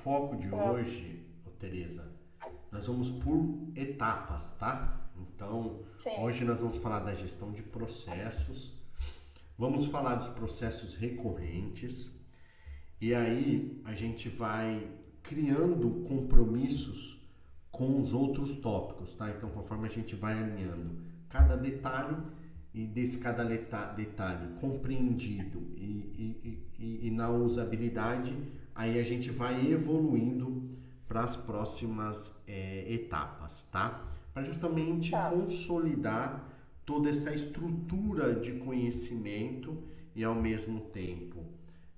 foco de hoje, Tereza, nós vamos por etapas, tá? Então, Sim. hoje nós vamos falar da gestão de processos, vamos falar dos processos recorrentes, e aí a gente vai criando compromissos com os outros tópicos, tá? Então, conforme a gente vai alinhando cada detalhe e desse cada detalhe compreendido e na usabilidade, aí a gente vai evoluindo para as próximas etapas, tá? Para justamente Tá. consolidar toda essa estrutura de conhecimento e ao mesmo tempo,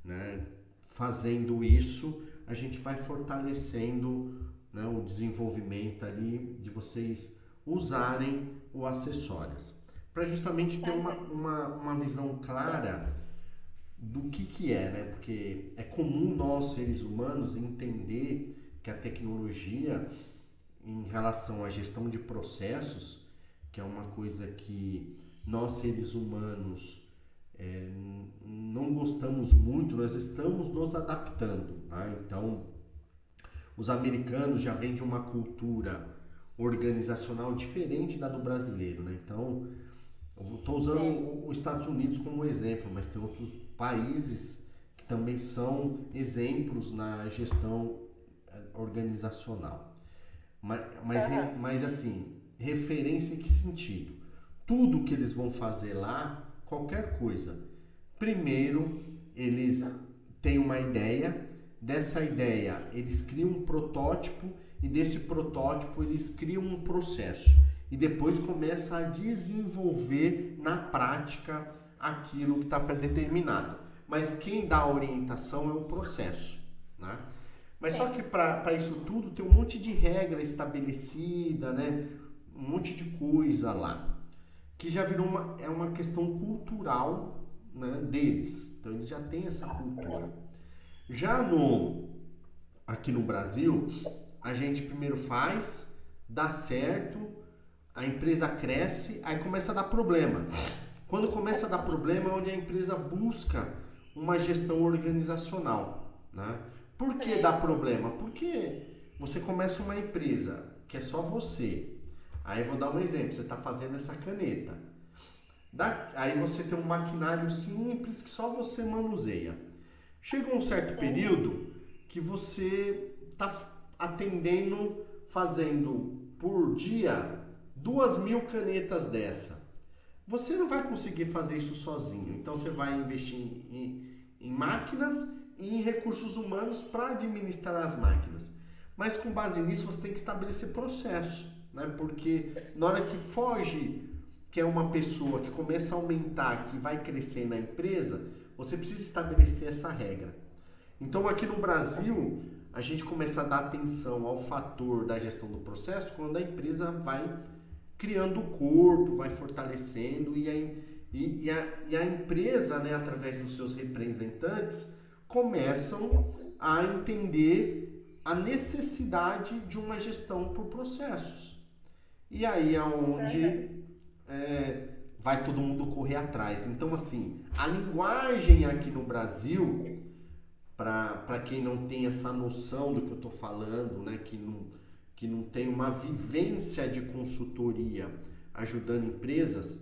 né, fazendo isso, a gente vai fortalecendo, né, o desenvolvimento ali de vocês usarem o acessórios. Para justamente ter uma visão clara do que é, né? Porque é comum nós, seres humanos, entender que a tecnologia, em relação à gestão de processos, que é uma coisa que nós, seres humanos, não gostamos muito, nós estamos nos adaptando, né? Então, os americanos já vêm de uma cultura organizacional diferente da do brasileiro, né? Então, eu estou usando os Estados Unidos como exemplo, mas tem outros países que também são exemplos na gestão organizacional. Mas assim, referência em que sentido? Tudo que eles vão fazer lá, qualquer coisa. Primeiro, eles têm uma ideia, dessa ideia eles criam um protótipo e desse protótipo eles criam um processo. E depois começa a desenvolver na prática aquilo que está predeterminado. Mas quem dá a orientação é o processo, né? Mas só que para isso tudo tem um monte de regra estabelecida, né? Um monte de coisa lá, que já virou uma questão cultural, né, deles. Então eles já têm essa cultura. Já aqui no Brasil, a gente primeiro faz, dá certo, a empresa cresce, aí começa a dar problema. Quando começa a dar problema é onde a empresa busca uma gestão organizacional, né? Por que dá problema? Porque você começa uma empresa que é só você. Aí vou dar um exemplo, você está fazendo essa caneta. Aí você tem um maquinário simples que só você manuseia. Chega um certo período que você está atendendo, fazendo por dia 2.000 canetas dessa. Você não vai conseguir fazer isso sozinho. Então você vai investir em máquinas e em recursos humanos para administrar as máquinas. Mas com base nisso você tem que estabelecer processo, né? Porque na hora que foge, que é uma pessoa que começa a aumentar, que vai crescer na empresa, você precisa estabelecer essa regra. Então aqui no Brasil, a gente começa a dar atenção ao fator da gestão do processo quando a empresa vai criando o corpo, vai fortalecendo e a empresa, né, através dos seus representantes, começam a entender a necessidade de uma gestão por processos. E aí é onde vai todo mundo correr atrás. Então, assim, a linguagem aqui no Brasil, para quem não tem essa noção do que eu estou falando, né, que não tem uma vivência de consultoria ajudando empresas,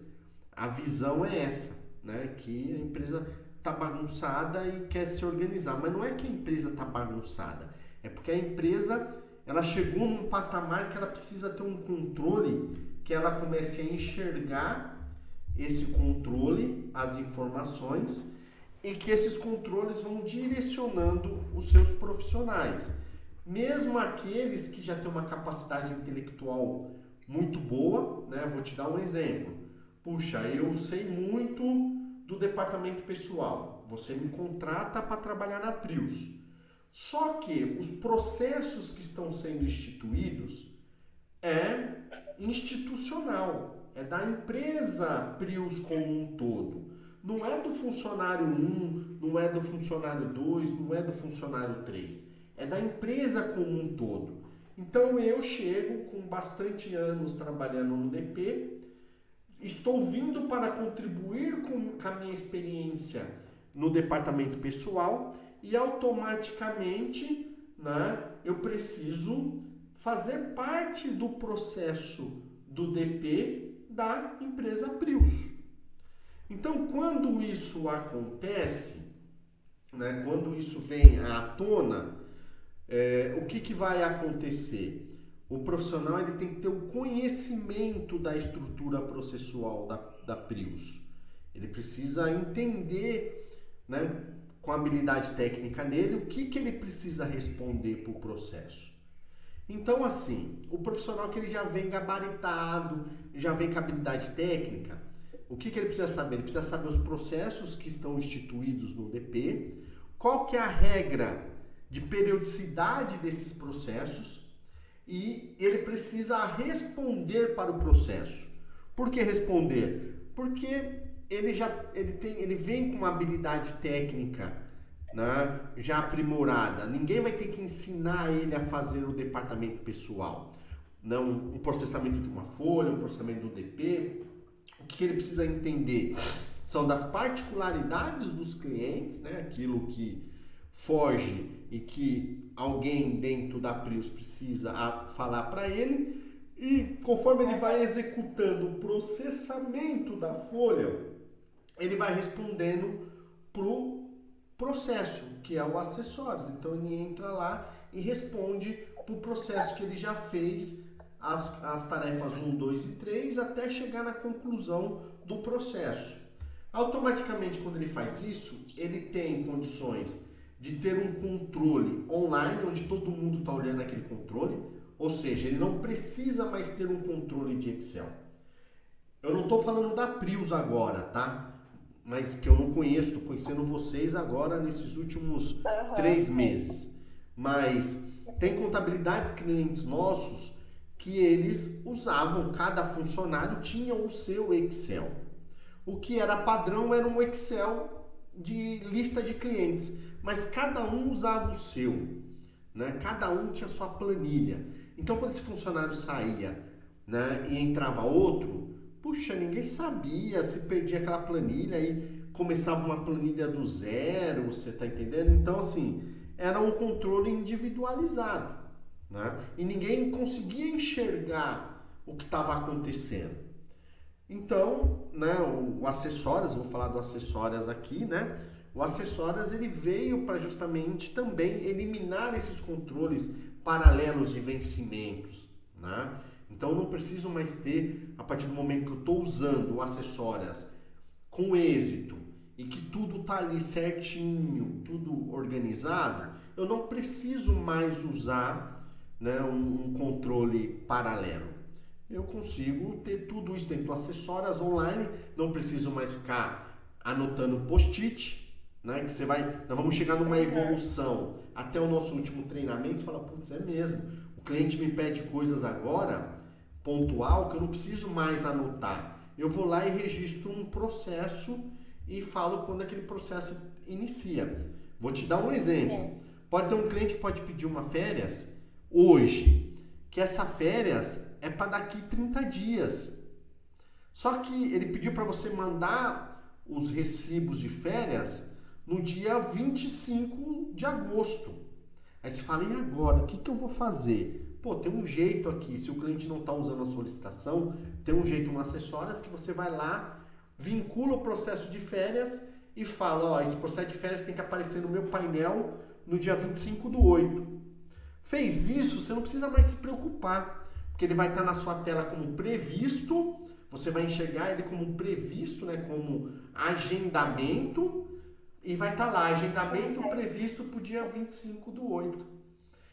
a visão é essa, né, que a empresa está bagunçada e quer se organizar. Mas não é que a empresa está bagunçada, é porque a empresa ela chegou num patamar que ela precisa ter um controle, que ela comece a enxergar esse controle, as informações, e que esses controles vão direcionando os seus profissionais. Mesmo aqueles que já têm uma capacidade intelectual muito boa, né? Vou te dar um exemplo. Puxa, eu sei muito do departamento pessoal. Você me contrata para trabalhar na Prius. Só que os processos que estão sendo instituídos é institucional, é da empresa Prius como um todo. Não é do funcionário 1, não é do funcionário 2, não é do funcionário 3. É da empresa como um todo. Então eu chego com bastante anos trabalhando no DP, estou vindo para contribuir com a minha experiência no departamento pessoal e automaticamente, né, eu preciso fazer parte do processo do DP da empresa Prius. Então, quando isso acontece, né, quando isso vem à tona, o que vai acontecer? O profissional ele tem que ter o conhecimento da estrutura processual da Prius. Ele precisa entender, né, com a habilidade técnica nele, o que ele precisa responder para o processo. Então, assim, o profissional que ele já vem gabaritado, já vem com habilidade técnica, o que ele precisa saber? Ele precisa saber os processos que estão instituídos no DP, qual que é a regra de periodicidade desses processos e ele precisa responder para o processo. Por que responder? Porque ele vem com uma habilidade técnica, né, já aprimorada. Ninguém vai ter que ensinar ele a fazer o departamento pessoal. Não, um processamento de uma folha, um processamento do DP. O que ele precisa entender são das particularidades dos clientes, né, aquilo que foge e que alguém dentro da Prius precisa falar para ele. E conforme ele vai executando o processamento da folha, ele vai respondendo pro processo, que é o acessórios. Então ele entra lá e responde pro processo que ele já fez, as tarefas 1, 2 e 3, até chegar na conclusão do processo. Automaticamente, quando ele faz isso, ele tem condições de ter um controle online, onde todo mundo está olhando aquele controle, ou seja, ele não precisa mais ter um controle de Excel. Eu não estou falando da Prius agora, tá? Mas que eu não conheço, estou conhecendo vocês agora nesses últimos 3 meses. Mas tem contabilidades clientes nossos que eles usavam, cada funcionário tinha o seu Excel. O que era padrão era um Excel de lista de clientes, mas cada um usava o seu, né? Cada um tinha a sua planilha. Então quando esse funcionário saía, né, e entrava outro, puxa, ninguém sabia se perdia aquela planilha e começava uma planilha do zero, você tá entendendo? Então, assim, era um controle individualizado, né? E ninguém conseguia enxergar o que estava acontecendo. Então, né, o acessórios, vou falar do acessórios aqui, né? O acessórios ele veio para justamente também eliminar esses controles paralelos de vencimentos, né? Então eu não preciso mais ter, a partir do momento que eu estou usando o acessórios com êxito e que tudo está ali certinho, tudo organizado, eu não preciso mais usar, né, um controle paralelo. Eu consigo ter tudo isso dentro do acessórios online, não preciso mais ficar anotando post-it, né, que nós vamos chegar numa evolução até o nosso último treinamento, você fala, putz, é mesmo, o cliente me pede coisas agora, pontual, que eu não preciso mais anotar. Eu vou lá e registro um processo e falo quando aquele processo inicia. Vou te dar um exemplo. Pode ter um cliente que pode pedir uma férias hoje, que essa férias é para daqui 30 dias. Só que ele pediu para você mandar os recibos de férias no dia 25 de agosto. Aí você fala, e agora? O que eu vou fazer? Pô, tem um jeito aqui, se o cliente não está usando a solicitação, tem um jeito no acessórios que você vai lá, vincula o processo de férias e fala, ó, esse processo de férias tem que aparecer no meu painel no dia 25/8. Fez isso, você não precisa mais se preocupar, porque ele vai estar na sua tela como previsto, você vai enxergar ele como previsto, né, como agendamento, e vai estar lá, agendamento previsto para o dia 25/8.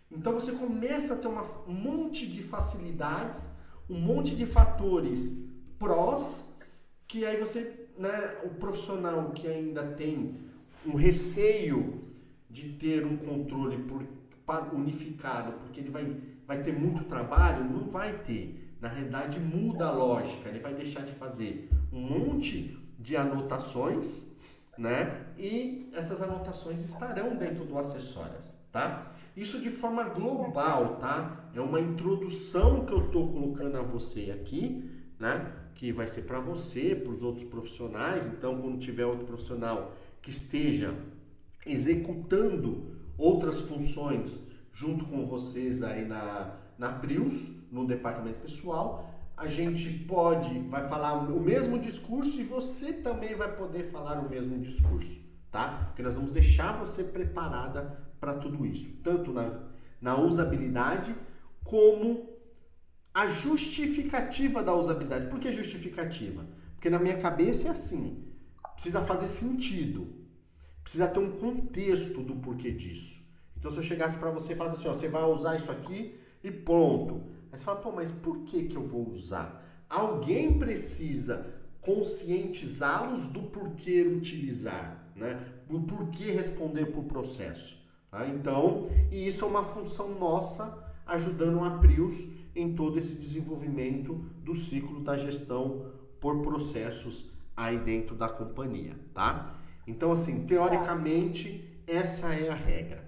Então você começa a ter um monte de facilidades, um monte de fatores prós, que aí você, né, o profissional que ainda tem um receio de ter um controle unificado, porque ele vai ter muito trabalho, não vai ter. Na realidade muda a lógica, ele vai deixar de fazer um monte de anotações, né? E essas anotações estarão dentro do acessórios, tá? Isso de forma global, tá? É uma introdução que eu estou colocando a você aqui, né? Que vai ser para você, para os outros profissionais. Então, quando tiver outro profissional que esteja executando outras funções junto com vocês aí na Prius, no departamento pessoal. A gente vai falar o mesmo discurso e você também vai poder falar o mesmo discurso, tá? Porque nós vamos deixar você preparada para tudo isso, tanto na usabilidade como a justificativa da usabilidade. Por que justificativa? Porque na minha cabeça é assim, precisa fazer sentido, precisa ter um contexto do porquê disso. Então se eu chegasse para você e falasse assim, ó, você vai usar isso aqui e pronto. Aí você fala, pô, mas por que eu vou usar? Alguém precisa conscientizá-los do porquê utilizar, né? Do porquê responder por processo. Tá? Então, e isso é uma função nossa, ajudando a Prius em todo esse desenvolvimento do ciclo da gestão por processos aí dentro da companhia, tá? Então, assim, teoricamente, essa é a regra.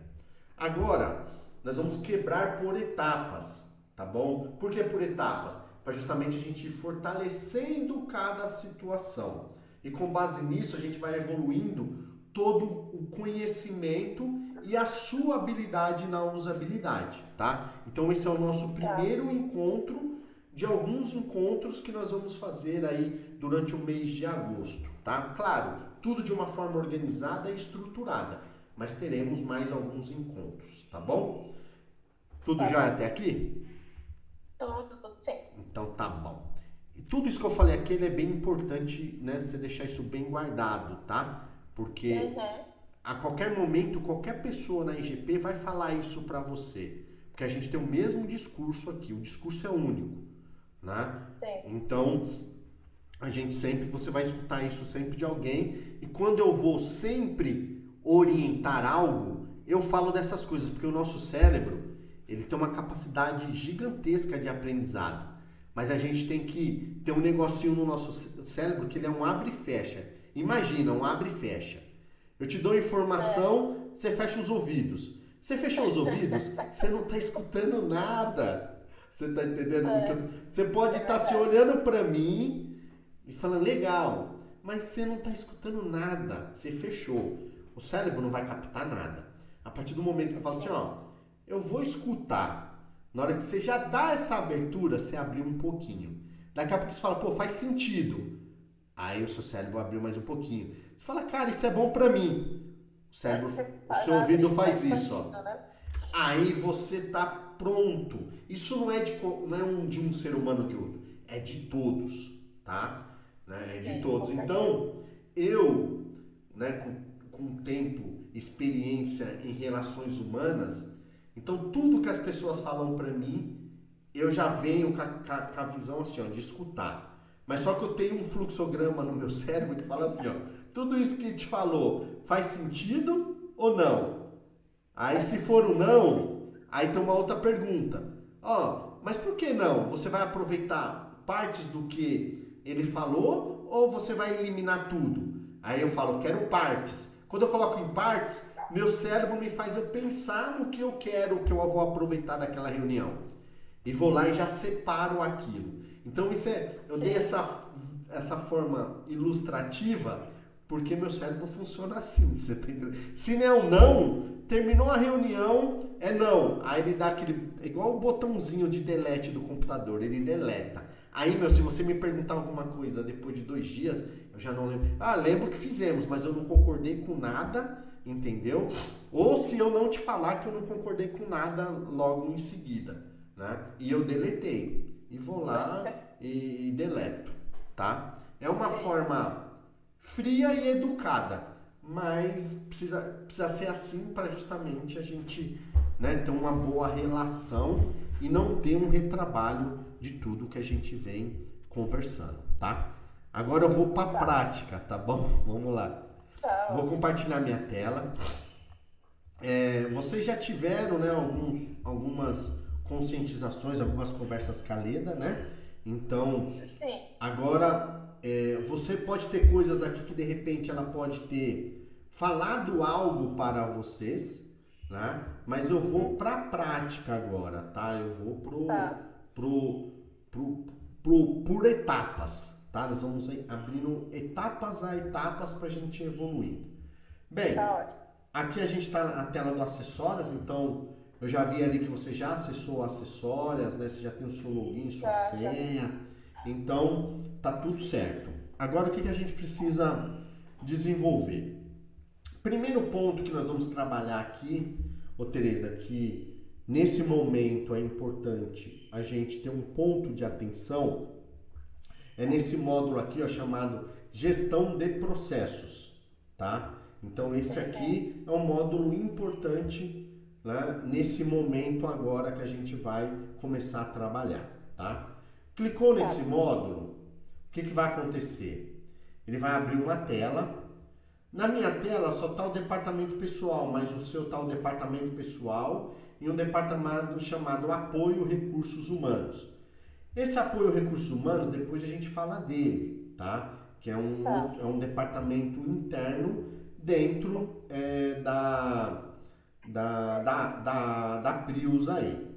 Agora, nós vamos quebrar por etapas, tá bom? Por que por etapas? Para justamente a gente ir fortalecendo cada situação. E com base nisso, a gente vai evoluindo todo o conhecimento e a sua habilidade na usabilidade, tá? Então esse é o nosso primeiro encontro de alguns encontros que nós vamos fazer aí durante o mês de agosto, tá? Claro, tudo de uma forma organizada e estruturada, mas teremos mais alguns encontros, tá bom? Tudo já até aqui? Tudo sim. Então tá bom. E tudo isso que eu falei aqui é bem importante, né? Você deixar isso bem guardado, tá? Porque a qualquer momento, qualquer pessoa na IGP vai falar isso para você. Porque a gente tem o mesmo discurso aqui. O discurso é único, né? Sim. Então, você vai escutar isso sempre de alguém. E quando eu vou sempre orientar algo, eu falo dessas coisas. Porque o nosso cérebro, ele tem uma capacidade gigantesca de aprendizado. Mas a gente tem que ter um negocinho no nosso cérebro que ele é um abre e fecha. Imagina, um abre e fecha. Eu te dou informação, você fecha os ouvidos. Você fechou os ouvidos, você não está escutando nada. Você está entendendo? Você pode estar se olhando para mim e falando, legal, mas você não está escutando nada. Você fechou. O cérebro não vai captar nada. A partir do momento que eu falo assim, ó, eu vou escutar. Na hora que você já dá essa abertura, você abriu um pouquinho. Daqui a pouco você fala, pô, faz sentido. Aí o seu cérebro abriu mais um pouquinho. Você fala, cara, isso é bom pra mim. O seu ouvido faz isso, ó. Aí você tá pronto. Isso não é de um ser humano ou de outro. É de todos, tá? Né? É de todos. Então, eu, né, com tempo, experiência em relações humanas, então tudo que as pessoas falam pra mim, eu já venho com a visão assim, ó, de escutar. Mas só que eu tenho um fluxograma no meu cérebro que fala assim, ó, tudo isso que te falou faz sentido ou não? Aí se for o não, aí tem uma outra pergunta. Ó, mas por que não? Você vai aproveitar partes do que ele falou ou você vai eliminar tudo? Aí eu falo, quero partes. Quando eu coloco em partes, meu cérebro me faz eu pensar no que eu quero, o que eu vou aproveitar daquela reunião. E vou lá e já separo aquilo. Então eu dei essa forma ilustrativa porque meu cérebro funciona assim, você tá entendendo? Se não é um não, terminou a reunião, é não. Aí ele dá aquele, igual o botãozinho de delete do computador, ele deleta. Aí, se você me perguntar alguma coisa depois de 2 dias, eu já não lembro. Ah, lembro que fizemos, mas eu não concordei com nada, entendeu? Ou se eu não te falar que eu não concordei com nada logo em seguida, né? E eu deletei. E vou lá e deleto, tá? É uma forma fria e educada, mas precisa ser assim para justamente a gente, né, ter uma boa relação e não ter um retrabalho de tudo que a gente vem conversando, tá? Agora eu vou para a prática, tá bom? Vamos lá. Vou compartilhar minha tela. Vocês já tiveram, né, algumas conscientizações, algumas conversas Caleda, né? Então, Sim. agora você pode ter coisas aqui que de repente ela pode ter falado algo para vocês, né? Mas eu vou para a prática agora, tá? Eu vou por etapas, tá? Nós vamos abrindo etapas a etapas para a gente evoluir. Bem, aqui a gente está na tela do Acessórias, então Eu já vi ali que você já acessou acessórias, né? Você já tem o seu login, sua senha. Então, tá tudo certo. Agora, o que a gente precisa desenvolver? Primeiro ponto que nós vamos trabalhar aqui, Tereza, que nesse momento é importante a gente ter um ponto de atenção, é nesse módulo aqui, ó, chamado Gestão de Processos, tá? Então, esse aqui é um módulo importante, né, nesse momento agora que a gente vai começar a trabalhar, tá? Clicou nesse módulo, o que vai acontecer? Ele vai abrir uma tela. Na minha tela só está o departamento pessoal, mas o seu está o departamento pessoal e um departamento chamado Apoio Recursos Humanos. Esse Apoio Recursos Humanos, depois a gente fala dele, tá? Que é um departamento interno dentro da Prius aí.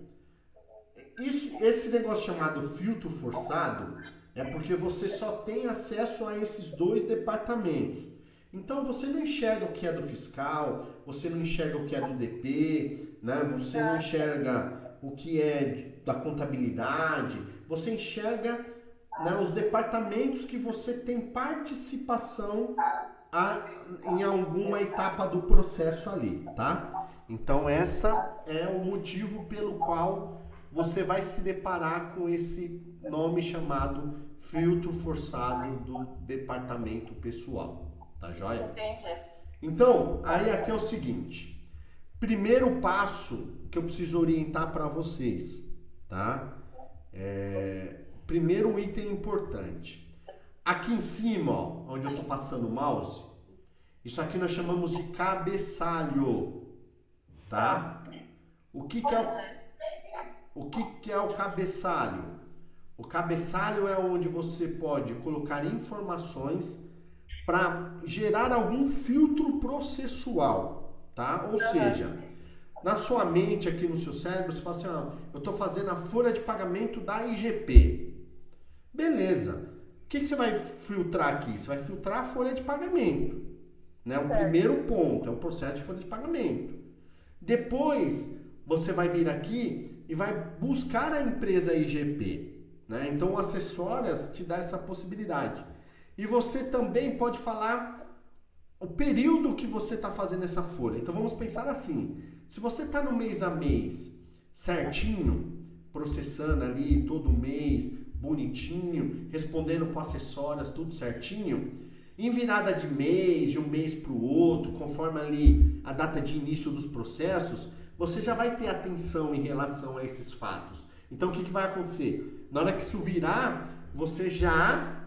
Esse negócio chamado filtro forçado é porque você só tem acesso a esses dois departamentos. Então você não enxerga o que é do fiscal, você não enxerga o que é do DP, né? Você não enxerga o que é da contabilidade, você enxerga, né, os departamentos que você tem participação em alguma etapa do processo ali, tá? Então essa é o motivo pelo qual você vai se deparar com esse nome chamado filtro forçado do departamento pessoal, tá joia? Entendi. Então, aí aqui é o seguinte, primeiro passo que eu preciso orientar para vocês, tá? Primeiro item importante, aqui em cima, ó, onde eu tô passando o mouse, isso aqui nós chamamos de cabeçalho, tá? O que é o cabeçalho? O cabeçalho é onde você pode colocar informações para gerar algum filtro processual, tá? Ou seja, na sua mente, aqui no seu cérebro, você fala assim, eu estou fazendo a folha de pagamento da IGP. Beleza. O que você vai filtrar aqui? Você vai filtrar a folha de pagamento, né? O primeiro ponto é o processo de folha de pagamento. Depois, você vai vir aqui e vai buscar a empresa IGP, né? Então, o Acessórias te dá essa possibilidade. E você também pode falar o período que você está fazendo essa folha. Então, vamos pensar assim. Se você está no mês a mês, certinho, processando ali todo mês, bonitinho, respondendo para Acessórias, tudo certinho, em virada de mês, de um mês para o outro, conforme ali a data de início dos processos, você já vai ter atenção em relação a esses fatos. Então, o que vai acontecer? Na hora que isso virar, você já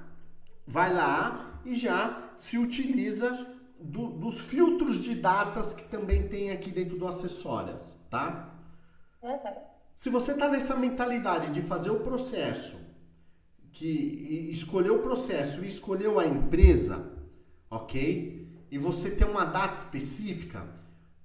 vai lá e já se utiliza dos filtros de datas que também tem aqui dentro do Acessórias, tá? Se você está nessa mentalidade de fazer o processo, que escolheu o processo e escolheu a empresa, ok? E você tem uma data específica,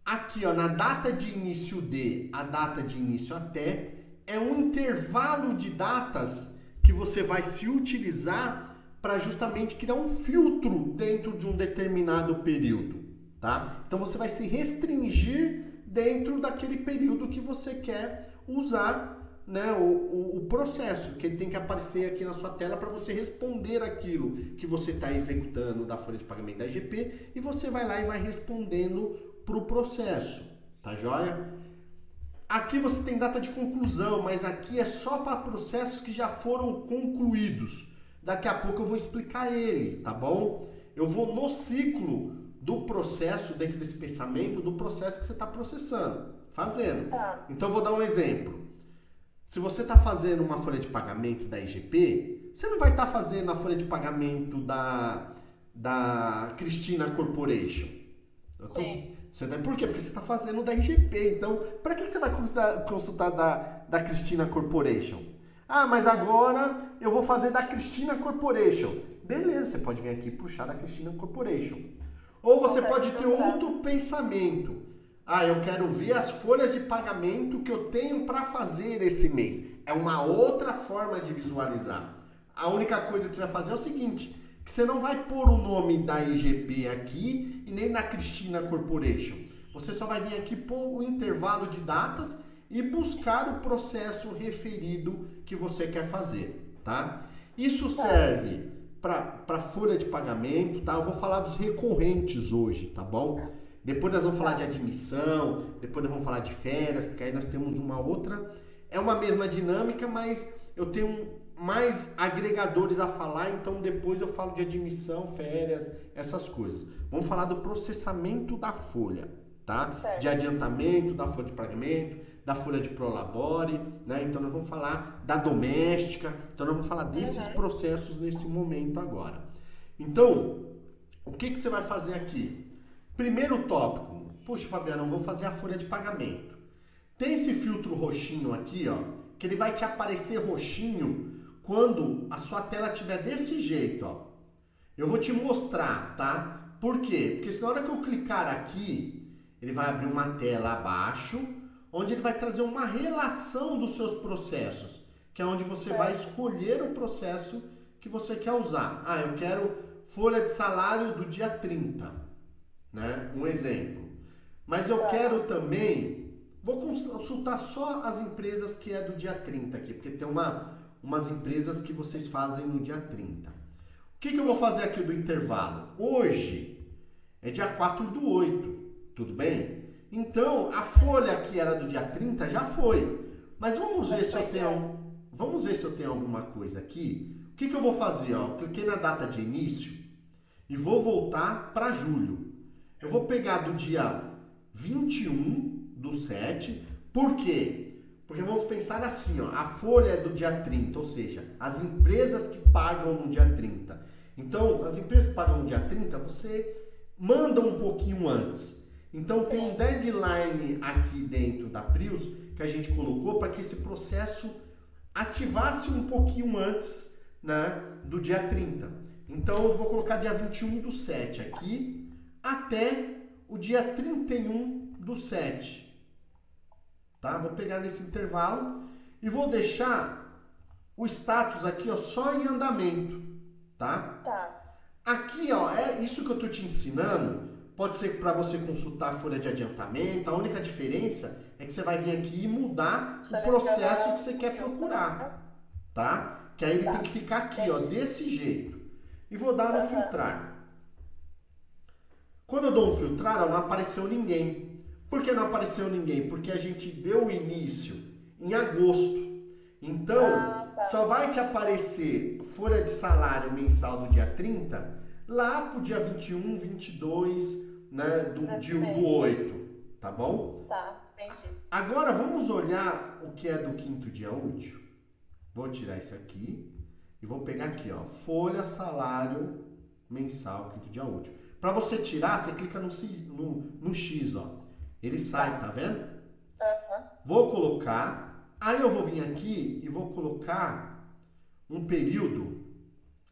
aqui, ó, na data de início de a data de início até, é um intervalo de datas que você vai se utilizar para justamente criar um filtro dentro de um determinado período, tá? Então você vai se restringir dentro daquele período que você quer usar, né, o processo, que ele tem que aparecer aqui na sua tela para você responder aquilo que você está executando da folha de pagamento da IGP e você vai lá e vai respondendo para o processo, tá joia? Aqui você tem data de conclusão, mas aqui é só para processos que já foram concluídos. Daqui a pouco eu vou explicar ele, tá bom? Eu vou no ciclo do processo, dentro desse pensamento, do processo que você está processando, fazendo. Então eu vou dar um exemplo. Se você está fazendo uma folha de pagamento da IGP, você não vai estar fazendo a folha de pagamento da Cristina Corporation. Por quê? Porque você está fazendo da IGP. Então, para que você vai consultar da Cristina Corporation? Ah, mas agora eu vou fazer da Cristina Corporation. Beleza, você pode vir aqui e puxar da Cristina Corporation. Ou você pode ter outro pensamento. Ah, eu quero ver as folhas de pagamento que eu tenho para fazer esse mês. É uma outra forma de visualizar. A única coisa que você vai fazer é o seguinte, que você não vai pôr o nome da IGP aqui e nem da Cristina Corporation. você só vai vir aqui pôr o intervalo de datas e buscar o processo referido que você quer fazer, tá? Isso serve para folha de pagamento, tá? Eu vou falar dos recorrentes hoje, tá bom? Depois nós vamos falar de admissão, depois nós vamos falar de férias, porque aí nós temos uma outra. É uma mesma dinâmica, mas eu tenho mais agregadores a falar, então depois eu falo de admissão, férias, essas coisas. Vamos falar do processamento da folha, tá? De adiantamento, da folha de pagamento, da folha de prolabore, né? Então nós vamos falar da doméstica, então nós vamos falar desses processos nesse momento agora. Então, o que você vai fazer aqui? Primeiro tópico, puxa Fabiano, eu vou fazer a folha de pagamento. Tem esse filtro roxinho aqui, ó, que ele vai te aparecer roxinho quando a sua tela estiver desse jeito, ó. Eu vou te mostrar, tá? Por quê? Porque se na hora que eu clicar aqui, ele vai abrir uma tela abaixo, onde ele vai trazer uma relação dos seus processos, que é onde você vai escolher o processo que você quer usar. Ah, eu quero folha de salário do dia 30, né? Um exemplo. Mas eu quero também, vou consultar só as empresas que é do dia 30 aqui, porque tem umas empresas que vocês fazem no dia 30. O que eu vou fazer aqui do intervalo? Hoje é dia 4/8, tudo bem? Então, a folha que era do dia 30 já foi. Mas vamos ver se eu tenho alguma coisa aqui. O que eu vou fazer? Ó? Eu cliquei na data de início e vou voltar para julho. Eu vou pegar do dia 21/7. Por quê? Porque vamos pensar assim, ó, a folha é do dia 30, ou seja, as empresas que pagam no dia 30. Então, as empresas que pagam no dia 30, você manda um pouquinho antes. Então, tem um deadline aqui dentro da Prius que a gente colocou para que esse processo ativasse um pouquinho antes, né, do dia 30. Então, eu vou colocar dia 21/7 aqui até o dia 31/7. Tá? Vou pegar nesse intervalo e vou deixar o status aqui, ó, só em andamento, tá? Aqui, ó, é isso que eu tô te ensinando. Pode ser para você consultar a folha de adiantamento. A única diferença é que você vai vir aqui e mudar o processo que você quer procurar, tá? Que aí ele tem que ficar aqui, ó, desse jeito. E vou dar um filtrar. Quando eu dou um filtrar, ó, não apareceu ninguém. Por que não apareceu ninguém? Porque a gente deu o início em agosto. Então, só vai te aparecer folha de salário mensal do dia 30 lá pro dia 21, 22, né, do 8, tá bom? Tá, entendi. Agora vamos olhar o que é do quinto dia útil. Vou tirar isso aqui e vou pegar aqui, ó, folha salário mensal quinto dia útil. Para você tirar, você clica no X, ó. Ele sai, tá vendo? Vou colocar, aí eu vou vir aqui e vou colocar um período.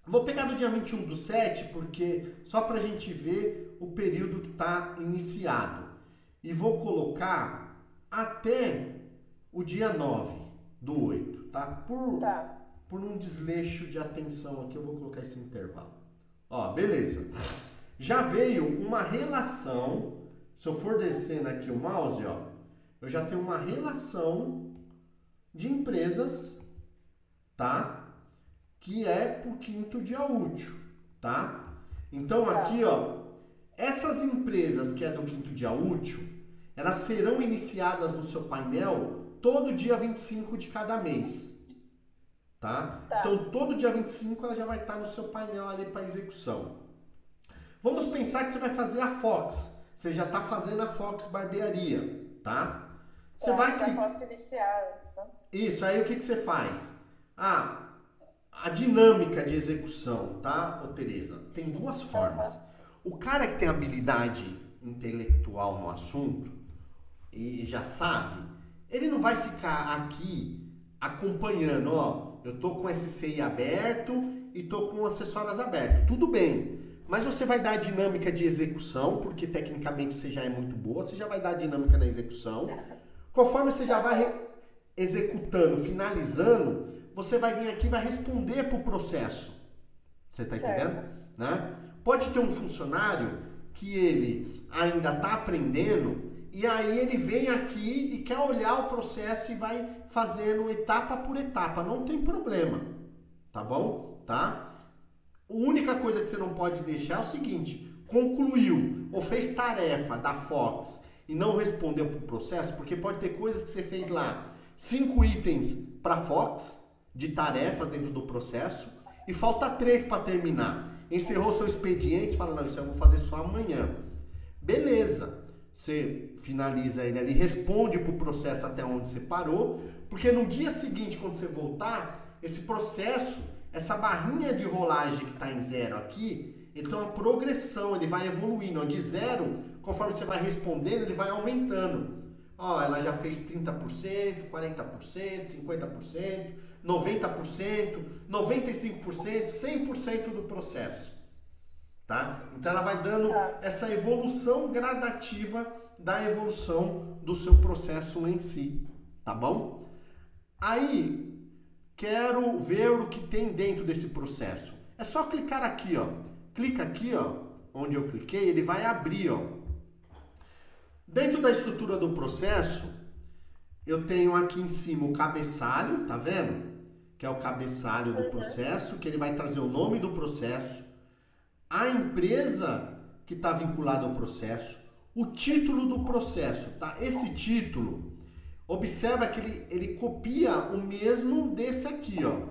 Vou pegar do dia 21/7, porque só pra gente ver o período que tá iniciado. E vou colocar até o dia 9/8, tá? Por um desleixo de atenção aqui, eu vou colocar esse intervalo. Ó, beleza. Já veio uma relação. Se eu for descendo aqui o mouse, ó, eu já tenho uma relação de empresas, tá? Que é por quinto dia útil, tá? Então aqui, ó, essas empresas que é do quinto dia útil, elas serão iniciadas no seu painel todo dia 25 de cada mês, tá? Então todo dia 25 ela já vai estar no seu painel ali para execução. Vamos pensar que você vai fazer a Fox. Você já está fazendo a Fox Barbearia, tá? Você vai clicar. Isso, aí o que você faz? A dinâmica de execução, tá, ô Tereza? Tem duas formas. O cara que tem habilidade intelectual no assunto e já sabe, ele não vai ficar aqui acompanhando, ó, eu tô com SCI aberto e tô com acessórios aberto. Tudo bem. Mas você vai dar a dinâmica de execução, porque tecnicamente você já é muito boa, você já vai dar a dinâmica na execução. Conforme você já vai executando, finalizando, você vai vir aqui e vai responder para o processo. Você está entendendo? Né? Pode ter um funcionário que ele ainda está aprendendo e aí ele vem aqui e quer olhar o processo e vai fazendo etapa por etapa. Não tem problema, tá bom? Tá? A única coisa que você não pode deixar é o seguinte: concluiu ou fez tarefa da Fox e não respondeu para o processo, porque pode ter coisas que você fez lá, 5 itens para Fox de tarefas dentro do processo e falta 3 para terminar. Encerrou seu expediente, fala, não, isso eu vou fazer só amanhã. Beleza, você finaliza ele ali, responde para o processo até onde você parou, porque no dia seguinte, quando você voltar, esse processo, essa barrinha de rolagem que está em 0 aqui, ele tem uma progressão, ele vai evoluindo, ó, de 0, conforme você vai respondendo, ele vai aumentando. Ó, ela já fez 30%, 40%, 50%, 90%, 95%, 100% do processo. Tá? Então ela vai dando essa evolução gradativa da evolução do seu processo em si. Tá bom? Aí, quero ver o que tem dentro desse processo. É só clicar aqui, ó. Clica aqui, ó, onde eu cliquei, ele vai abrir, ó. Dentro da estrutura do processo, eu tenho aqui em cima o cabeçalho, tá vendo? Que é o cabeçalho do processo, que ele vai trazer o nome do processo, a empresa que está vinculada ao processo, o título do processo, tá? Esse título, observa que ele copia o mesmo desse aqui, ó.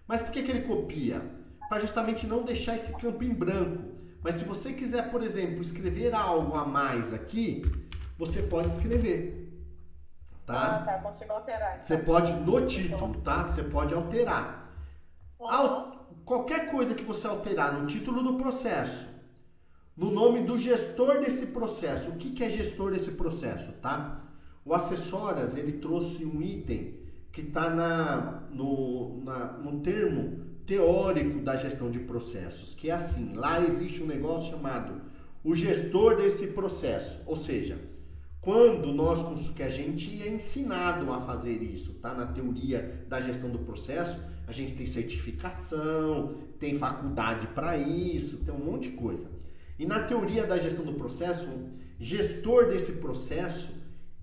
Mas por que ele copia? Para justamente não deixar esse campo em branco. Mas se você quiser, por exemplo, escrever algo a mais aqui, você pode escrever, tá? Tá, consigo alterar. Então. Você pode, no título, tá? Você pode alterar. Qualquer coisa que você alterar no título do processo, no nome do gestor desse processo, o que é gestor desse processo, tá? O Acessoras, ele trouxe um item que está no termo teórico da gestão de processos, que é assim, lá existe um negócio chamado o gestor desse processo, ou seja, quando que a gente é ensinado a fazer isso, tá? Na teoria da gestão do processo, a gente tem certificação, tem faculdade para isso, tem um monte de coisa. E na teoria da gestão do processo, gestor desse processo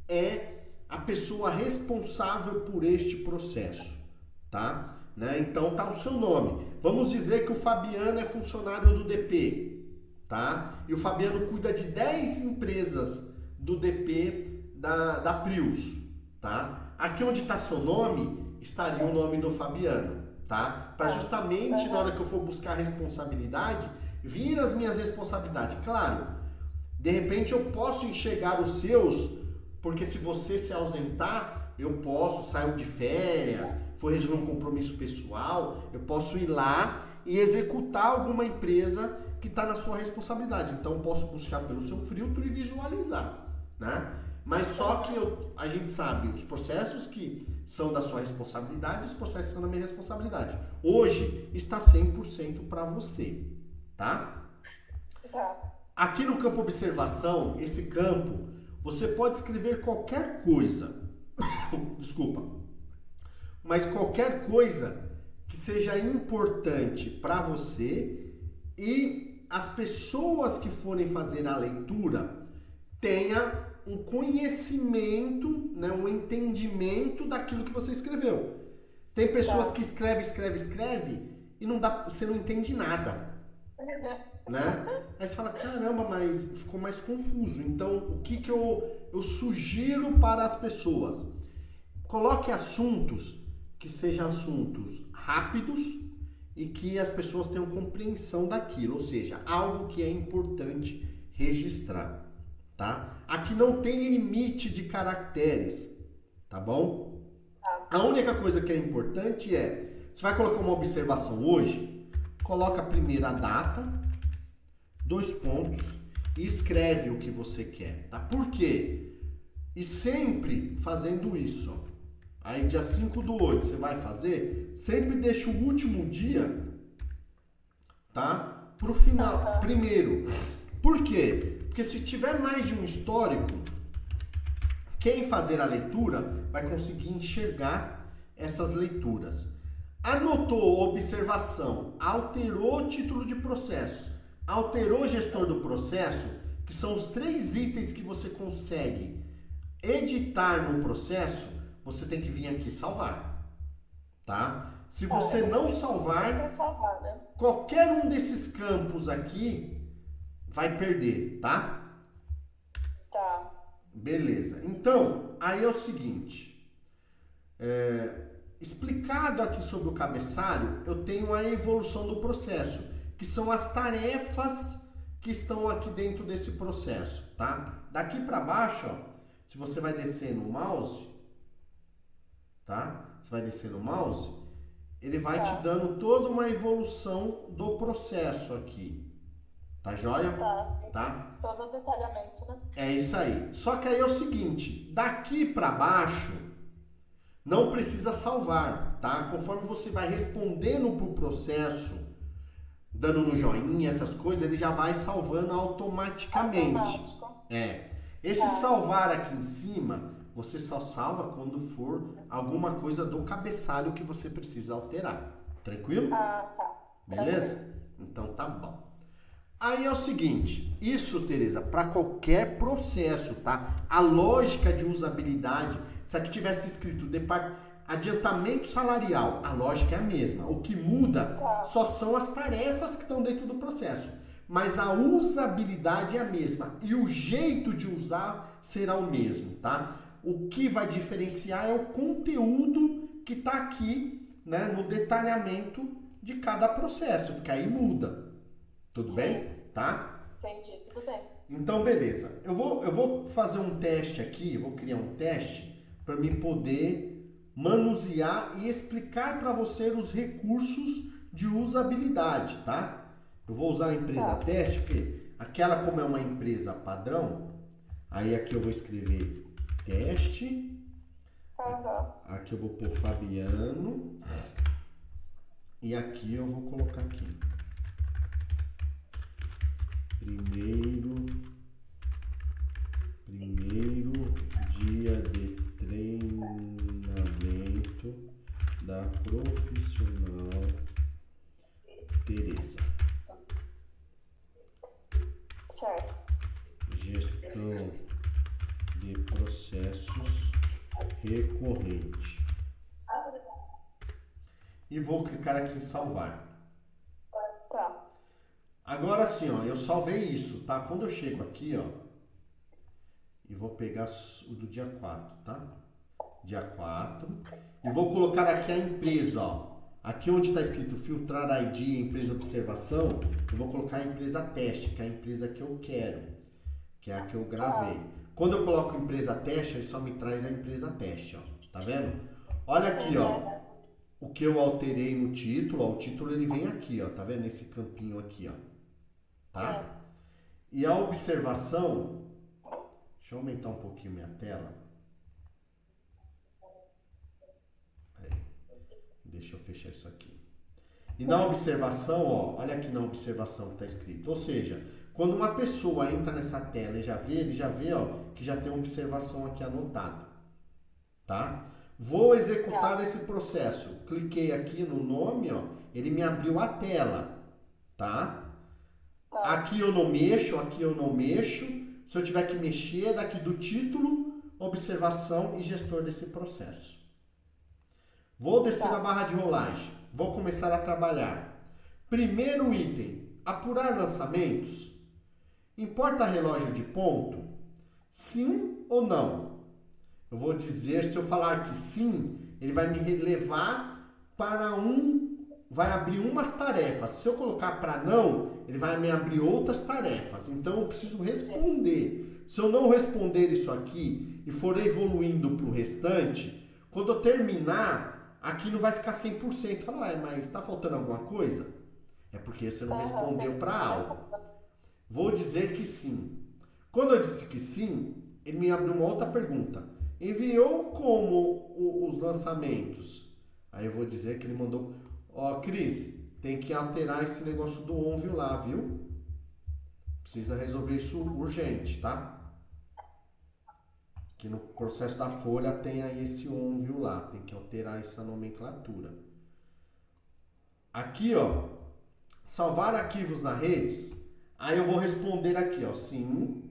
é a pessoa responsável por este processo, tá? Né? Então tá o seu nome. Vamos dizer que o Fabiano é funcionário do DP, tá? E o Fabiano cuida de 10 empresas do DP da Prius, tá? Aqui onde está seu nome, estaria o nome do Fabiano, tá? Para justamente na hora que eu for buscar a responsabilidade, vir as minhas responsabilidades. Claro, de repente eu posso enxergar os seus, porque se você se ausentar, eu posso, sair de férias, for resolver um compromisso pessoal, eu posso ir lá e executar alguma empresa que está na sua responsabilidade. Então eu posso buscar pelo seu filtro e visualizar, né? Mas só que a gente sabe os processos que são da sua responsabilidade e os processos que são da minha responsabilidade. Hoje está 100% para você, tá? Aqui no campo observação, esse campo, você pode escrever qualquer coisa. Desculpa. Mas qualquer coisa que seja importante para você e as pessoas que forem fazer a leitura tenha um conhecimento, né, um entendimento daquilo que você escreveu. Tem pessoas que escreve e não dá, você não entende nada, né? Aí você fala, caramba, mas ficou mais confuso. Então, o que eu sugiro para as pessoas? Coloque assuntos que sejam assuntos rápidos e que as pessoas tenham compreensão daquilo, ou seja, algo que é importante registrar, tá? Aqui não tem limite de caracteres, tá bom? A única coisa que é importante é, você vai colocar uma observação hoje, coloca primeiro a data, 2 pontos e escreve o que você quer, tá? Por quê? E sempre fazendo isso, ó. Aí dia 5/8 você vai fazer, sempre deixa o último dia, tá? Pro final, primeiro. Por quê? Porque se tiver mais de um histórico, quem fazer a leitura vai conseguir enxergar essas leituras. Anotou observação, alterou o título de processo, alterou o gestor do processo, que são os 3 itens que você consegue editar no processo, você tem que vir aqui salvar, tá? Se você não salvar, né? qualquer um desses campos aqui vai perder, tá? Tá. Beleza. Então, aí é o seguinte, explicado aqui sobre o cabeçalho, eu tenho a evolução do processo, que são as tarefas que estão aqui dentro desse processo, tá? Daqui para baixo, ó, se você vai descer no mouse, tá? Você vai descer no mouse, ele vai te dando toda uma evolução do processo aqui. Tá joia? Tá? Todo o detalhamento, né? É isso aí. Só que aí é o seguinte, daqui para baixo não precisa salvar, tá? Conforme você vai respondendo pro processo, dando no joinha, essas coisas, ele já vai salvando automaticamente. Esse salvar aqui em cima, você só salva quando for alguma coisa do cabeçalho que você precisa alterar. Tranquilo? Tá. Beleza? Então tá bom. Aí é o seguinte, isso, Tereza, para qualquer processo, tá? A lógica de usabilidade, se aqui tivesse escrito adiantamento salarial, a lógica é a mesma. O que muda só são as tarefas que estão dentro do processo. Mas a usabilidade é a mesma e o jeito de usar será o mesmo, tá? O que vai diferenciar é o conteúdo que está aqui, né, no detalhamento de cada processo, porque aí muda. Tudo bem? Tá? Entendi, tudo bem. Então, beleza. Eu vou fazer um teste aqui, vou criar um teste para mim poder manusear e explicar para você os recursos de usabilidade, tá? Eu vou usar a empresa teste, porque aquela, como é uma empresa padrão, aí aqui eu vou escrever teste, aqui eu vou pôr Fabiano, e aqui eu vou colocar aqui. Primeiro dia de treinamento da profissional Tereza. Certo. Gestão de processos recorrente. E vou clicar aqui em salvar. Tá. Agora sim, ó, eu salvei isso, tá? Quando eu chego aqui, ó, e vou pegar o do dia 4, tá? Dia 4. E vou colocar aqui a empresa, ó. Aqui onde está escrito filtrar ID, empresa observação, eu vou colocar a empresa teste, que é a empresa que eu quero, que é a que eu gravei. Quando eu coloco empresa teste, ele só me traz a empresa teste, ó. Tá vendo? Olha aqui, ó. O que eu alterei no título, ó, o título ele vem aqui, ó. Tá vendo? Nesse campinho aqui, ó. Tá? E a observação, deixa eu aumentar um pouquinho minha tela. Aí. Deixa eu fechar isso aqui. E na observação, ó, olha aqui na observação que está escrito. Ou seja, quando uma pessoa entra nessa tela e já vê, ele já vê, ó, que já tem uma observação aqui anotada. Tá? Vou executar esse processo. Cliquei aqui no nome, ó, ele me abriu a tela. Tá? Aqui eu não mexo, aqui eu não mexo. Se eu tiver que mexer, daqui do título, observação e gestor desse processo. Vou descer na barra de rolagem. Vou começar a trabalhar. Primeiro item, apurar lançamentos. Importa relógio de ponto? Sim ou não? Eu vou dizer, se eu falar que sim, ele vai me levar para vai abrir umas tarefas. Se eu colocar para não, ele vai me abrir outras tarefas. Então eu preciso responder. Se eu não responder isso aqui e for evoluindo para o restante, quando eu terminar, aqui não vai ficar 100%. Você fala, mas está faltando alguma coisa? É porque você não respondeu para algo. Vou dizer que sim. Quando eu disse que sim, ele me abriu uma outra pergunta. Enviou como os lançamentos? Aí eu vou dizer que ele mandou... Ó, Cris, tem que alterar esse negócio do OnView lá, viu? Precisa resolver isso urgente, tá? Que no processo da folha tem aí esse OnView lá. Tem que alterar essa nomenclatura. Aqui, ó. Salvar arquivos na redes. Aí eu vou responder aqui, ó, sim.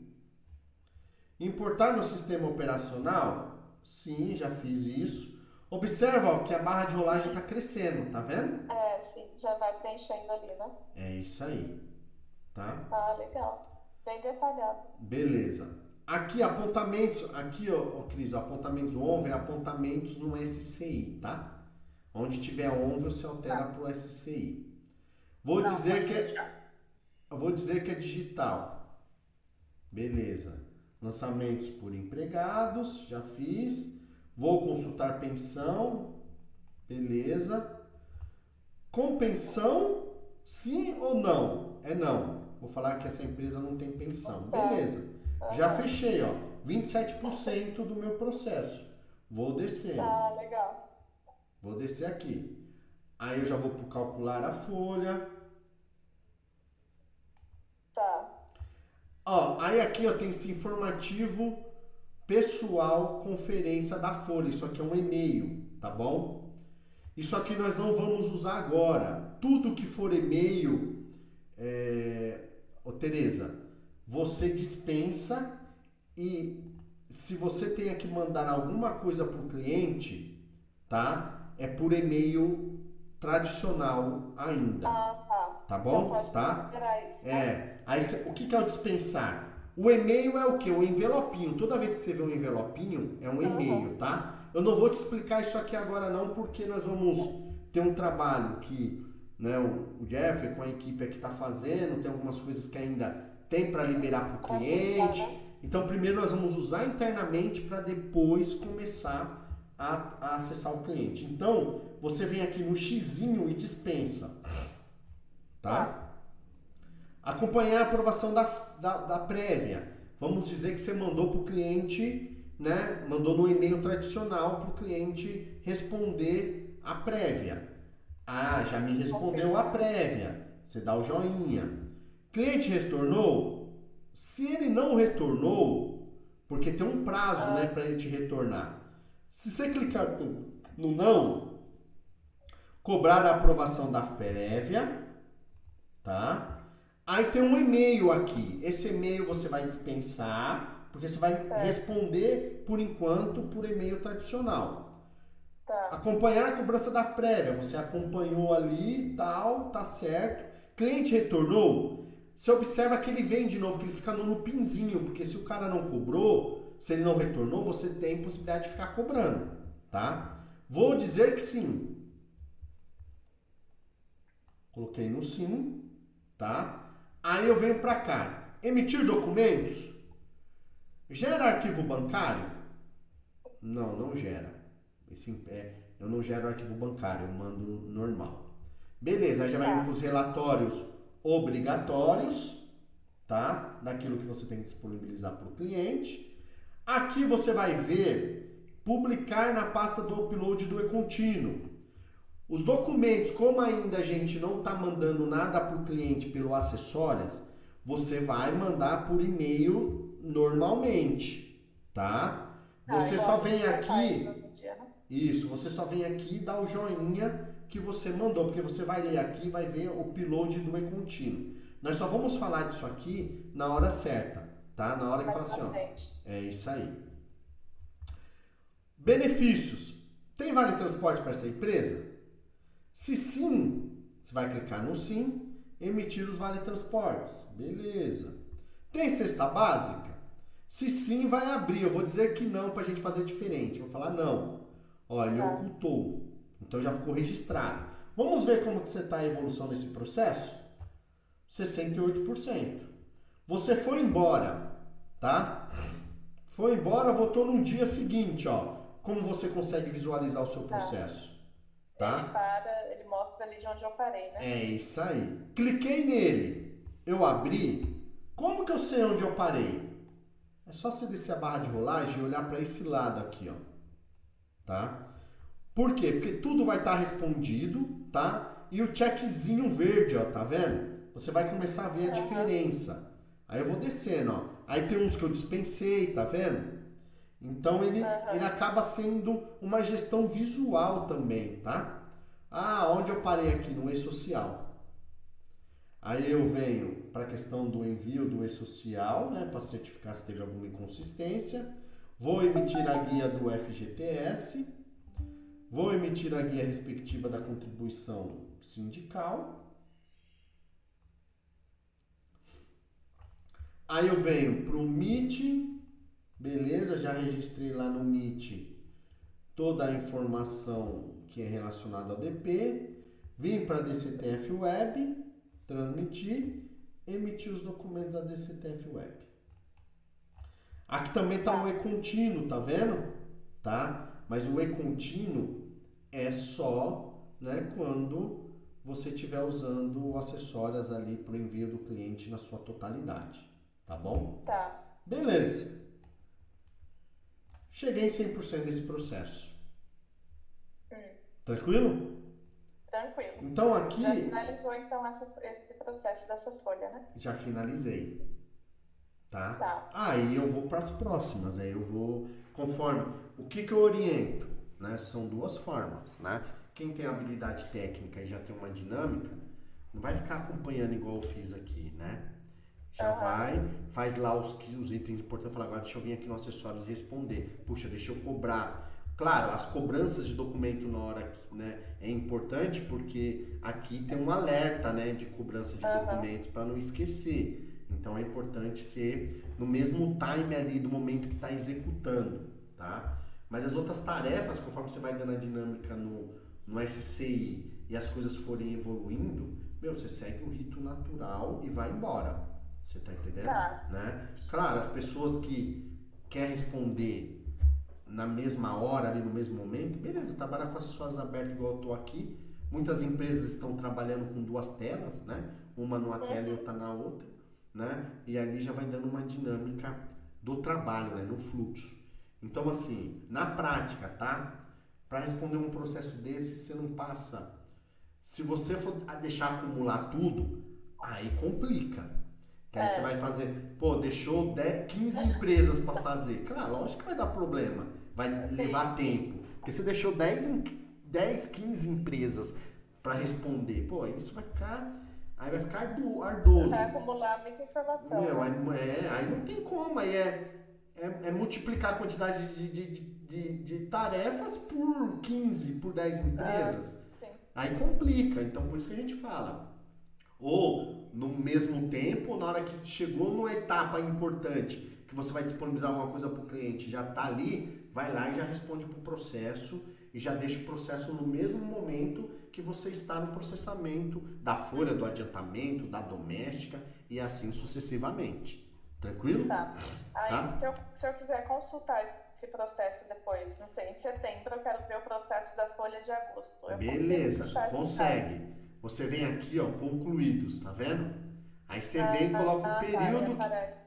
Importar no sistema operacional? Sim, já fiz isso. Observa, ó, que a barra de rolagem está crescendo, tá vendo? É, sim, já vai preenchendo ali, né? É isso aí, tá? Ah, legal. Bem detalhado. Beleza. Aqui, apontamentos, aqui, ó, Cris, apontamentos ONV é apontamentos no SCI, tá? Onde tiver ONV, você altera para o SCI. Vou dizer que é digital. Beleza. Lançamentos por empregados, já fiz. Vou consultar pensão. Beleza. Com pensão, sim ou não? É não. Vou falar que essa empresa não tem pensão. Beleza. Já fechei, ó. 27% do meu processo. Vou descer. Ah, legal. Vou descer aqui. Aí eu já vou para calcular a folha. Tá. Ó, aí aqui ó, tem esse informativo pessoal conferência da folha. Isso aqui é um e-mail, tá bom? Isso aqui nós não vamos usar agora. Tudo que for e-mail, ô Tereza, você dispensa e se você tem que mandar alguma coisa para o cliente, tá? É por e-mail tradicional ainda. Ah, tá. Tá bom? Então pode Tá? considerar isso. Né? Aí o que é o dispensar? O e-mail é o quê? O envelopinho. Toda vez que você vê um envelopinho, é um e-mail, tá? Eu não vou te explicar isso aqui agora não, porque nós vamos ter um trabalho que, né, o Jeffrey com a equipe aqui está fazendo, tem algumas coisas que ainda tem para liberar para o cliente. Então, primeiro nós vamos usar internamente para depois começar a acessar o cliente. Então, você vem aqui no xizinho e dispensa, tá? Acompanhar a aprovação da prévia. Vamos dizer que você mandou para o cliente, né? Mandou no e-mail tradicional para o cliente responder a prévia. Ah, já me respondeu a prévia. Você dá o joinha. Cliente retornou? Se ele não retornou, porque tem um prazo, né, para ele te retornar. Se você clicar no não, cobrar a aprovação da prévia, tá? Aí tem um e-mail aqui. Esse e-mail você vai dispensar, porque você vai responder, por enquanto, por e-mail tradicional. Tá. Acompanhar a cobrança da prévia. Você acompanhou ali, tal, tá certo. Cliente retornou. Você observa que ele vem de novo, que ele fica no lupinzinho, porque se o cara não cobrou, se ele não retornou, você tem possibilidade de ficar cobrando, tá? Vou dizer que sim. Coloquei no sim, tá? Aí eu venho para cá. Emitir documentos? Gera arquivo bancário? Não, não gera. Eu não gero arquivo bancário, eu mando normal. Beleza, aí já vai indo para os relatórios obrigatórios, tá? Daquilo que você tem que disponibilizar para o cliente. Aqui você vai ver publicar na pasta do upload do e-contínuo. Os documentos, como ainda a gente não está mandando nada para o cliente pelo acessórias, você vai mandar por e-mail normalmente, tá? Você só vem aqui, isso, você só vem aqui e dá o joinha que você mandou, porque você vai ler aqui e vai ver o upload do e-contínuo. Nós só vamos falar disso aqui na hora certa, tá? Na hora que fala assim, ó, é isso aí. Benefícios. Tem vale transporte para essa empresa? Se sim, você vai clicar no sim, emitir os vale transportes. Beleza. Tem cesta básica? Se sim, vai abrir. Eu vou dizer que não para a gente fazer diferente. Eu vou falar não. Ó, ele ocultou. Então já ficou registrado. Vamos ver como que você está a evolução nesse processo? 68%. Você foi embora, tá? Foi embora, voltou no dia seguinte, ó. Como você consegue visualizar o seu processo? Tá? Ele mostra ali de onde eu parei, né? É isso aí. Cliquei nele. Eu abri. Como que eu sei onde eu parei? É só você descer a barra de rolagem e olhar para esse lado aqui, ó. Tá? Por quê? Porque tudo vai estar respondido, tá? E o checkzinho verde, ó, tá vendo? Você vai começar a ver a diferença. Aí eu vou descendo, ó. Aí tem uns que eu dispensei, tá vendo? Então ele acaba sendo uma gestão visual também, tá? Ah, onde eu parei aqui? No e-social. Aí eu venho para a questão do envio do e-social, né, para certificar se teve alguma inconsistência. Vou emitir a guia do FGTS. Vou emitir a guia respectiva da contribuição sindical. Aí eu venho para o MIT, beleza, já registrei lá no MIT toda a informação que é relacionada ao DP. Vim para a DCTF Web, transmitir, emitir os documentos da DCTF Web. Aqui também está o e-contínuo, tá vendo? Tá? Mas o e-contínuo é só, né, quando você estiver usando acessórias ali para o envio do cliente na sua totalidade, tá bom? Tá. Beleza. Cheguei em 100% desse processo. Tranquilo? Tranquilo. Então aqui... Já finalizou então esse processo dessa folha, né? Já finalizei. Tá? Tá. Aí eu vou para as próximas. Aí eu vou conforme... O que eu oriento? Né? São duas formas. Né? Quem tem habilidade técnica e já tem uma dinâmica, não vai ficar acompanhando igual eu fiz aqui, né? Já vai, faz lá os itens importantes. Fala, agora deixa eu vir aqui no acessórios e responder. Puxa, deixa eu cobrar. Claro, as cobranças de documento na hora, né, é importante porque aqui tem um alerta, né, de cobrança de documentos para não esquecer. Então é importante ser no mesmo time ali do momento que está executando, tá? Mas as outras tarefas, conforme você vai dando a dinâmica no SCI e as coisas forem evoluindo, você segue o rito natural e vai embora. Você tá entendendo? Tá. Né? Claro, as pessoas que querem responder na mesma hora, ali no mesmo momento, beleza, trabalhar com acessórios abertos igual eu tô aqui. Muitas empresas estão trabalhando com duas telas, né? Uma numa tela e outra na outra, né? E ali já vai dando uma dinâmica do trabalho, né? No fluxo. Então, assim, na prática, tá? Para responder um processo desse, você não passa... Se você for deixar acumular tudo, aí complica. Que aí você vai fazer, deixou 15 empresas para fazer. Claro, lógico que vai dar problema, vai levar tempo. Porque você deixou 10, 15 empresas para responder. Isso vai ficar, aí vai ficar ardoso. Vai acumular muita informação. Aí não tem como, aí é multiplicar a quantidade de tarefas por 15, por 10 empresas. Aí complica, então por isso que a gente fala. Ou no mesmo tempo, na hora que chegou numa etapa importante, que você vai disponibilizar alguma coisa para o cliente, já está ali, vai lá e já responde para o processo e já deixa o processo no mesmo momento que você está no processamento da folha, do adiantamento, da doméstica e assim sucessivamente. Tranquilo? Tá. Aí, tá? Se eu quiser consultar esse processo depois, não sei, em setembro eu quero ver o processo da folha de agosto. Beleza, consegue. Você vem aqui, ó, concluídos, tá vendo? Aí você vem e coloca o período que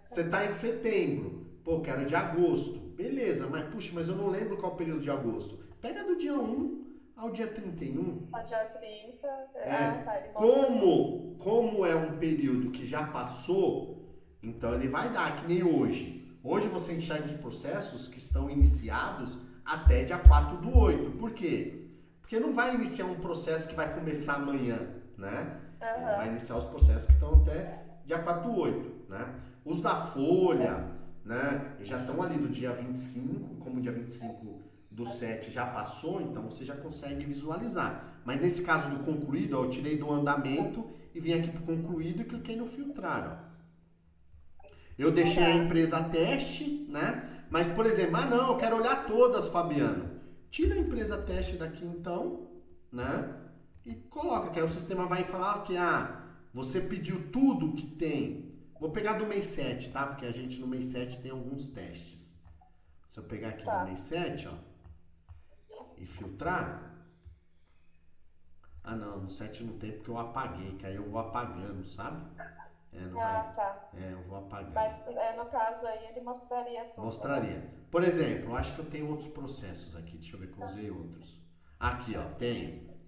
você tá em setembro. Quero de agosto. Beleza, mas eu não lembro qual é o período de agosto. Pega do dia 1 ao dia 31. Ao dia 30. Como é um período que já passou, então ele vai dar, que nem hoje. Hoje você enxerga os processos que estão iniciados até dia 4/8. Por quê? Porque não vai iniciar um processo que vai começar amanhã, né? Ele vai iniciar os processos que estão até dia 4/8, né? Os da folha, né? Já estão ali do dia 25, como o dia 25/7 já passou, então você já consegue visualizar. Mas nesse caso do concluído, eu tirei do andamento e vim aqui para o concluído e cliquei no filtrar, ó. Eu deixei a empresa teste, né? Mas, por exemplo, não, eu quero olhar todas, Fabiano. Tira a empresa teste daqui então, né? E coloca, que aí o sistema vai falar que você pediu tudo que tem. Vou pegar do mês 7, tá? Porque a gente no mês 7 tem alguns testes. Se eu pegar aqui no mês 7, ó, e filtrar. Não, no 7 não tem porque eu apaguei, que aí eu vou apagando, sabe? Eu vou apagando. Mas no caso aí ele mostraria tudo. Mostraria. Por exemplo, eu acho que eu tenho outros processos aqui. Deixa eu ver que eu usei outros. Aqui, ó,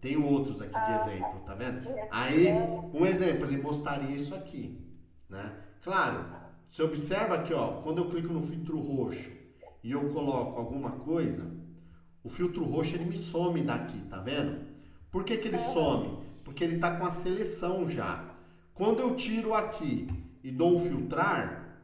tenho outros aqui de exemplo, tá vendo? Aí, um exemplo, ele mostraria isso aqui, né? Claro, você observa aqui, ó, quando eu clico no filtro roxo e eu coloco alguma coisa, o filtro roxo ele me some daqui, tá vendo? Por que ele some? Porque ele tá com a seleção já. Quando eu tiro aqui e dou um filtrar,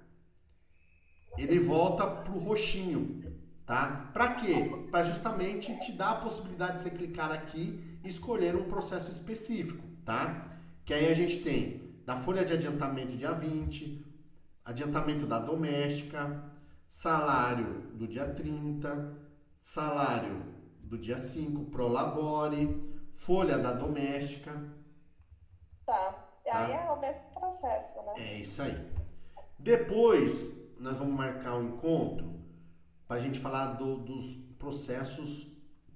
ele volta pro roxinho, tá? Para quê? Para justamente te dar a possibilidade de você clicar aqui e escolher um processo específico, tá? Que aí a gente tem da folha de adiantamento dia 20, adiantamento da doméstica, salário do dia 30, salário do dia 5, prolabore, folha da doméstica. Tá. Aí é o mesmo processo, né? É isso aí. Depois, nós vamos marcar um encontro para a gente falar dos processos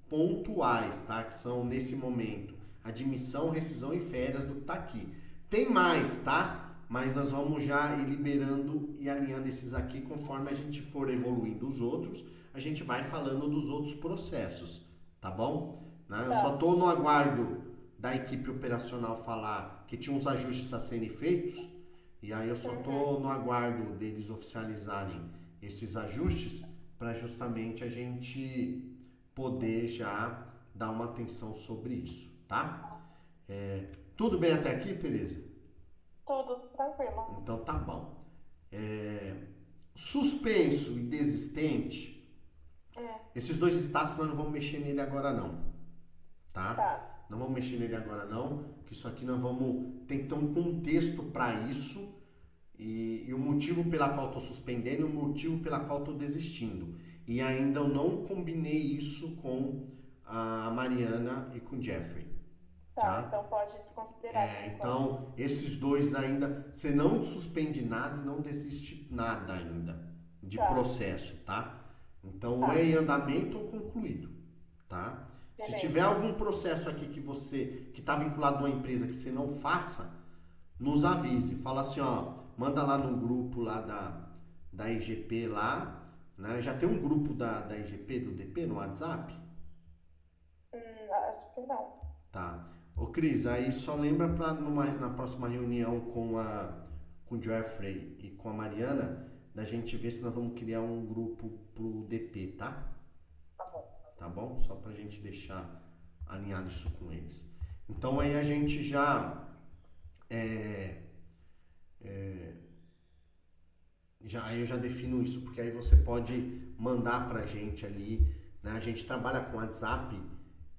pontuais, tá? Que são, nesse momento, admissão, rescisão e férias do que tá aqui. Tem mais, tá? Mas nós vamos já ir liberando e alinhando esses aqui conforme a gente for evoluindo os outros. A gente vai falando dos outros processos, tá bom? Né? Eu só tô no aguardo da equipe operacional falar que tinha uns ajustes a serem feitos, e aí eu só tô no aguardo deles oficializarem esses ajustes para justamente a gente poder já dar uma atenção sobre isso, tá? Tudo bem até aqui, Tereza? Tudo tranquilo. Então tá bom. Suspenso e desistente, esses dois status nós não vamos mexer nele agora não, tá? Não vamos mexer nele agora não, que isso aqui nós vamos ter que ter um contexto para isso e o motivo pela qual estou suspendendo e o motivo pela qual estou desistindo. E ainda eu não combinei isso com a Mariana e com o Jeffrey. Tá? Então pode desconsiderar. Então, esses dois ainda, você não suspende nada e não desiste nada ainda de processo, tá? Então, ou é em andamento ou concluído, tá? Se tiver algum processo aqui que está vinculado a uma empresa que você não faça, nos avise. Fala assim, ó, manda lá no grupo lá da IGP lá, né? Já tem um grupo da IGP, do DP no WhatsApp? Acho que não. Tá. Ô Cris, aí só lembra na próxima reunião com o Jeffrey e com a Mariana, da gente ver se nós vamos criar um grupo pro DP, tá? Tá bom? Só pra gente deixar alinhado isso com eles. Então aí a gente já aí eu já defino isso, porque aí você pode mandar pra gente ali, né? A gente trabalha com WhatsApp.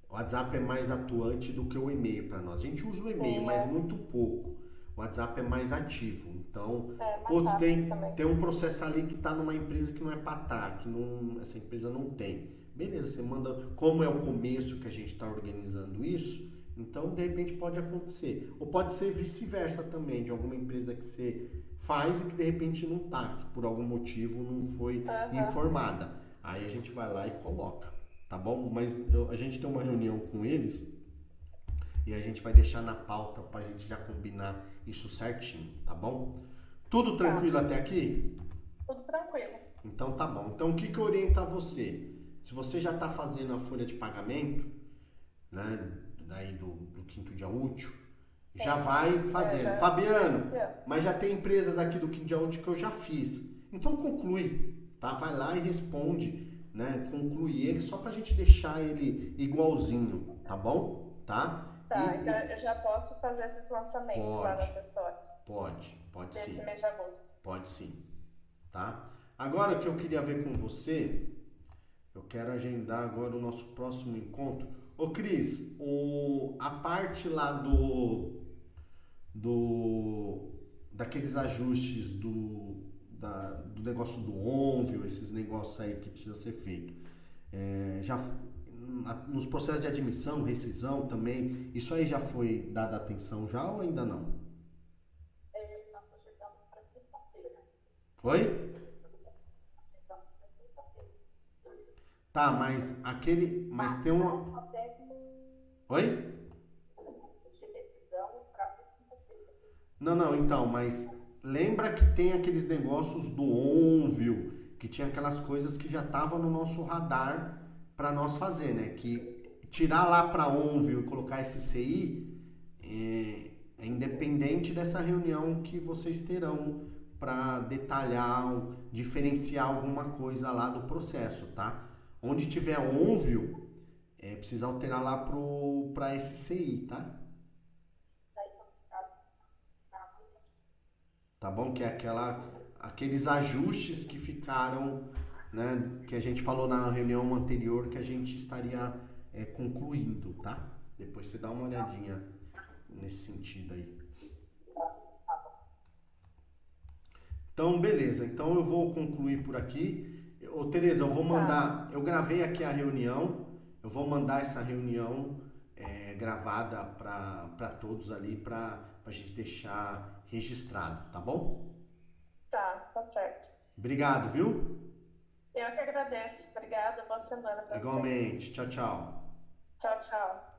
O WhatsApp é mais atuante do que o e-mail para nós. A gente usa o e-mail, mas muito pouco. O WhatsApp é mais ativo. Então, putz, tem um processo ali que está numa empresa que não é para que essa empresa não tem. Beleza, você manda, como é o começo que a gente está organizando isso, então de repente pode acontecer. Ou pode ser vice-versa também, de alguma empresa que você faz e que de repente não está, que por algum motivo não foi informada. Aí a gente vai lá e coloca, tá bom? Mas a gente tem uma reunião com eles e a gente vai deixar na pauta pra gente já combinar isso certinho, tá bom? Tudo tranquilo até aqui? Tudo tranquilo. Então tá bom. Então o que eu oriento a você? Se você já está fazendo a folha de pagamento, né, daí do quinto dia útil, já vai fazendo. Fabiano, mas já tem empresas aqui do quinto dia útil que eu já fiz. Então conclui, tá? Vai lá e responde, né? Conclui ele só pra gente deixar ele igualzinho, tá bom? Tá? Então eu já posso fazer esses lançamentos lá na pessoa. Pode sim. Desse mês de agosto. Pode sim, tá? Agora o que eu queria ver com você, eu quero agendar agora o nosso próximo encontro. Ô Cris, a parte lá daqueles ajustes do negócio do ONVIO, esses negócios aí que precisa ser feito, já nos processos de admissão, rescisão também, isso aí já foi dada atenção já ou ainda não? Nós agendamos para quinta-feira. Oi? Tá, mas tem uma... Oi? Não, então, mas lembra que tem aqueles negócios do ONVIO, que tinha aquelas coisas que já estavam no nosso radar para nós fazer, né? Que tirar lá para ONVIO e colocar esse CI é independente dessa reunião que vocês terão para detalhar, diferenciar alguma coisa lá do processo, tá? Onde tiver ONVIO, precisa alterar lá para SCI, tá? tá bom? Que é aqueles ajustes que ficaram, né, que a gente falou na reunião anterior que a gente estaria concluindo, tá? Depois você dá uma olhadinha nesse sentido aí. Então, beleza. Então, eu vou concluir por aqui. Ô, Tereza, eu vou mandar... Eu gravei aqui a reunião. Eu vou mandar essa reunião gravada para todos ali, para a gente deixar registrado, tá bom? Tá certo. Obrigado, viu? Eu que agradeço. Obrigada. Boa semana pra você. Igualmente. Tchau, tchau. Tchau, tchau.